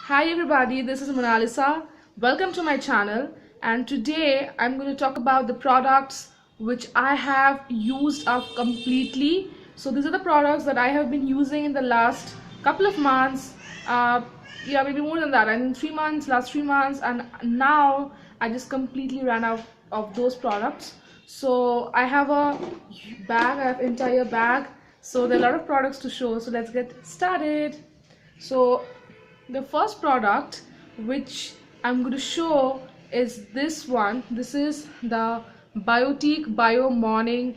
Hi everybody, this is Monalisa. Welcome to my channel, and today I'm going to talk about the products which I have used up completely. So these are the products that I have been using in the last couple of months. Yeah, maybe more than that. In 3 months, last 3 months, and now I just completely ran out of those products. So I have a bag, I have entire bag. So there are a lot of products to show. So let's get started. So the first product which I'm going to show is this one. This is the Biotique Bio Morning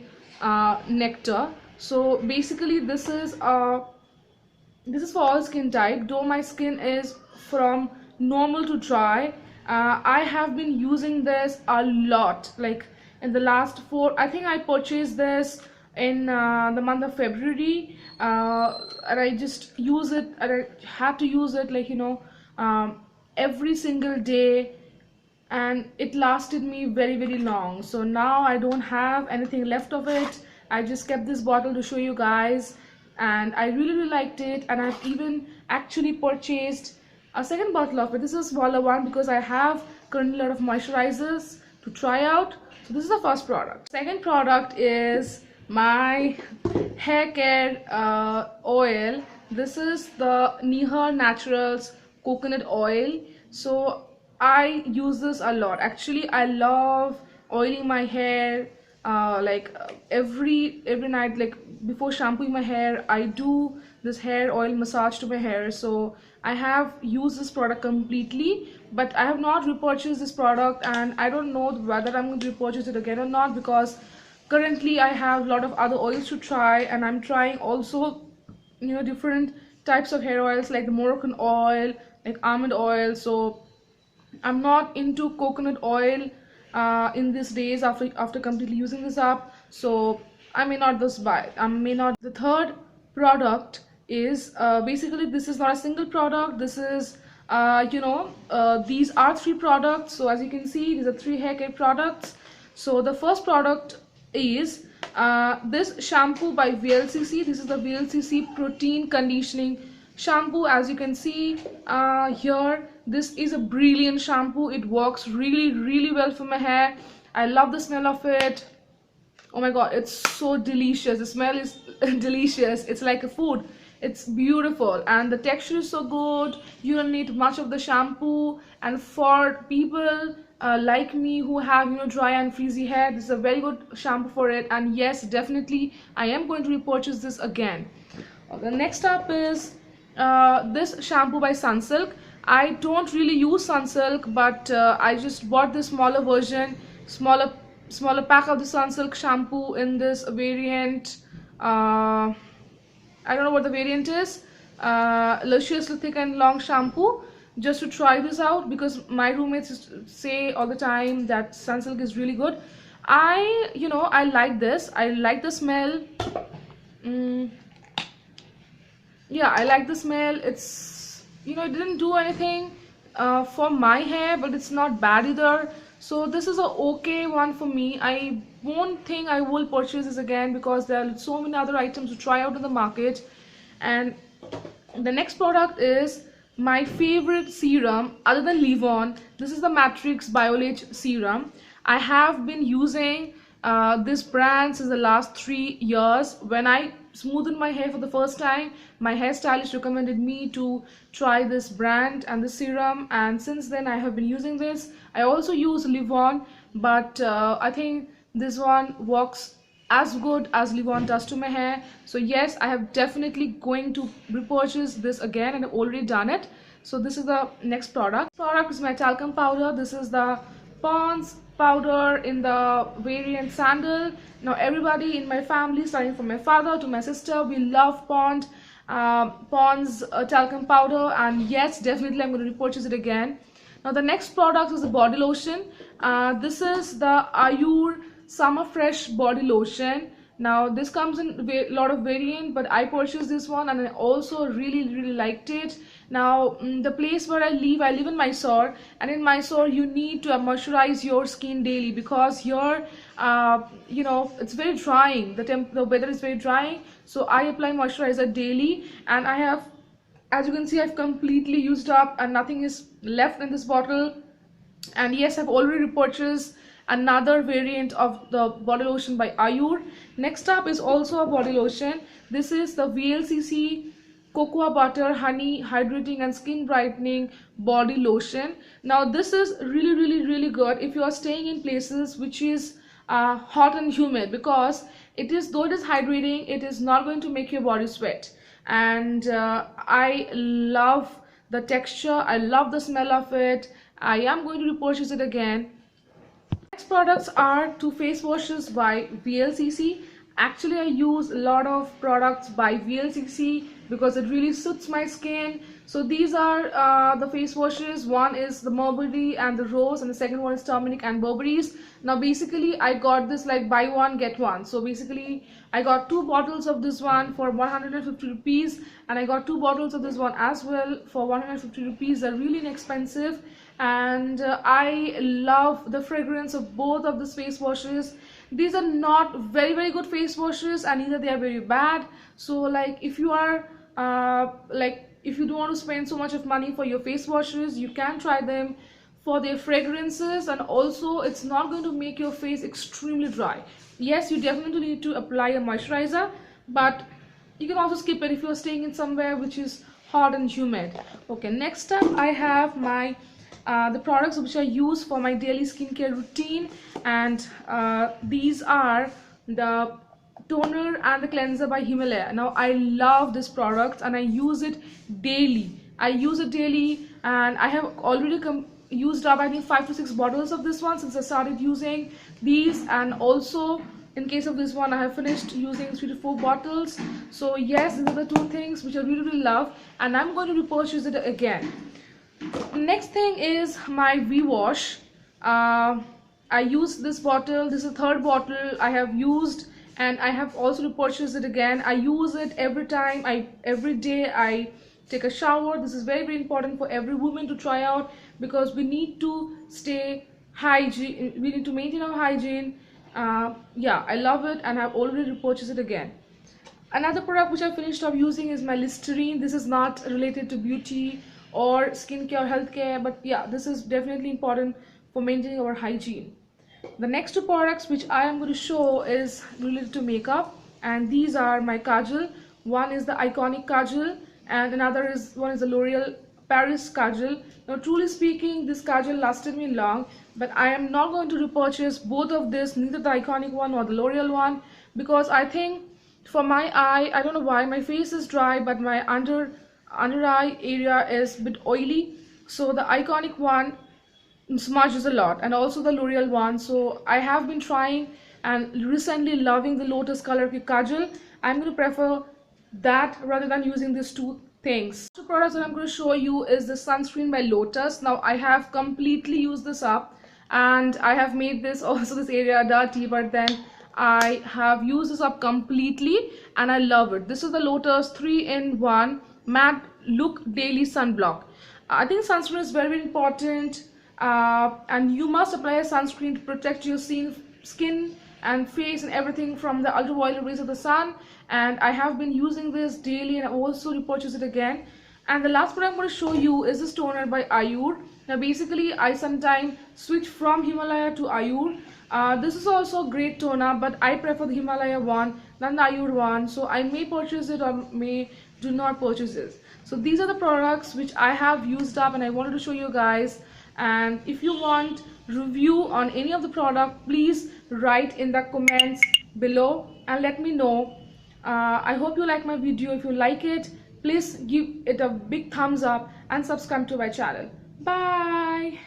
Nectar. So basically this is for all skin type, though my skin is from normal to dry. I have been using this a lot, like in the last I think I purchased this in the month of February, and I just use it, and I had to use it like every single day, and it lasted me very long. So now I don't have anything left of it. I just kept this bottle to show you guys, and I really liked it, and I've even actually purchased a second bottle of it. This is a smaller one because I have currently a lot of moisturizers to try out. So this is the first product. Second product is my hair care oil. This is the Nihar Naturals coconut oil. So I use this a lot. Actually, I love oiling my hair. Every night, like before shampooing my hair, I do this hair oil massage to my hair. So I have used this product completely, but I have not repurchased this product, and I don't know whether I'm going to repurchase it again or not, because currently I have a lot of other oils to try, and I'm trying also different types of hair oils, like the Moroccan oil, like almond oil. So I'm not into coconut oil in these days after completely using this up. So I may not just buy it. I may not. The third product is basically, this is not a single product. This is these are three products. So as you can see, these are three hair care products. So the first product is this shampoo by VLCC. This is the VLCC protein conditioning shampoo. As you can see here, this is a brilliant shampoo. It works really well for my hair. I love the smell of it. Oh my god, it's so delicious. The smell is delicious. It's like a food. It's beautiful, and the texture is so good. You don't need much of the shampoo, and for people like me who have dry and frizzy hair, this is a very good shampoo for it. And yes, definitely I am going to repurchase this again. The next up is this shampoo by Sunsilk. I don't really use Sunsilk, but I just bought this smaller version, smaller pack of the Sunsilk shampoo in this variant. I don't know what the variant is. Lusciously thick and long shampoo, just to try this out, because my roommates say all the time that Sunsilk is really good. I like this. I like the smell. Yeah, I like the smell. It's it didn't do anything for my hair, but it's not bad either. So this is a okay one for me. I won't think I will purchase this again, because there are so many other items to try out in the market. And the next product is my favorite serum other than Livon. This is the Matrix Biolage serum. I have been using this brand since the last 3 years. When I smoothened my hair for the first time, my hairstylist recommended me to try this brand and this serum, and since then I have been using this. I also use Livon, but I think this one works as good as Livon does to my hair. So yes, I have definitely going to repurchase this again, and I've already done it. So this is the next product is my talcum powder. This is the Pond's powder in the variant Sandal. Now everybody in my family, starting from my father to my sister, we love Pond's talcum powder, and yes, definitely I'm going to repurchase it again. Now the next product is the body lotion. This is the Ayur Summer Fresh body lotion. Now this comes in a lot of variant, but I purchased this one, and I also really liked it. Now the place where I live in Mysore, and in Mysore you need to moisturize your skin daily, because here it's very drying. The weather is very drying, so I apply moisturizer daily, and I have As you can see, I've completely used up and nothing is left in this bottle. And yes, I've already repurchased another variant of the body lotion by Ayur. Next up is also a body lotion. This is the VLCC cocoa butter honey hydrating and skin brightening body lotion. Now this is really good if you are staying in places which is hot and humid, because it is, though it is hydrating, it is not going to make your body sweat. And I love the texture, I love the smell of it. I am going to repurchase it again. Next products are two face washes by VLCC. Actually, I use a lot of products by VLCC because it really suits my skin. So these are the face washes. One is the Mulberry and the Rose, and the second one is Turmeric and Berberries. Now basically I got this like buy one get one. So basically I got 2 bottles of this one for 150 rupees, and I got 2 bottles of this one as well for 150 rupees. They're really inexpensive, and I love the fragrance of both of these face washes. These are not very good face washes, and neither they are very bad. So like if you are if you don't want to spend so much of money for your face washes, you can try them for their fragrances, and also it's not going to make your face extremely dry. Yes, you definitely need to apply a moisturizer, but you can also skip it if you're staying in somewhere which is hot and humid. Okay, next up I have my the products which I use for my daily skincare routine, and these are the toner and the cleanser by Himalaya. Now I love this product and I use it daily. And I have already used up I think 5 to 6 bottles of this one since I started using these, and also in case of this one I have finished using 3 to 4 bottles. So yes, these are the 2 things which I really love, and I'm going to repurchase it again. Next thing is my V-Wash. I use this bottle. This is the 3rd bottle I have used, and I have also repurchased it again. I use it every day I take a shower. This is very important for every woman to try out, because we need to stay hygiene, we need to maintain our hygiene. Yeah, I love it, and I've already repurchased it again. Another product which I finished up using is my Listerine. This is not related to beauty or skincare or healthcare, but yeah, this is definitely important for maintaining our hygiene. The next 2 products which I am going to show is related to makeup, and these are my kajal. One is the Iconic kajal, and one is the L'Oreal Paris kajal. Now truly speaking, this kajal lasted me long, but I am not going to repurchase both of this, neither the Iconic one or the L'Oreal one, because I think for my eye, I don't know why, my face is dry but my under eye area is a bit oily, so the Iconic one smudges a lot, and also the L'Oreal one. So I have been trying and recently loving the Lotus Color Kajal. I'm going to prefer that rather than using these 2 things. The products that I'm going to show you is the sunscreen by Lotus. Now I have completely used this up, and I have made this this area dirty, but then I have used this up completely and I love it. This is the Lotus 3-in-1 Matte Look Daily Sunblock. I think sunscreen is very important, and you must apply a sunscreen to protect your skin and face and everything from the ultraviolet rays of the sun. And I have been using this daily, and I also repurchase it again. And the last product I'm going to show you is this toner by Ayur. Now basically I sometimes switch from Himalaya to Ayur. This is also a great toner, but I prefer the Himalaya one than the Ayur one, so I may purchase it or may do not purchase it. So these are the products which I have used up and I wanted to show you guys. And if you want review on any of the product, please write in the comments below and let me know. I hope you like my video. If you like it, please give it a big thumbs up and subscribe to my channel. Bye.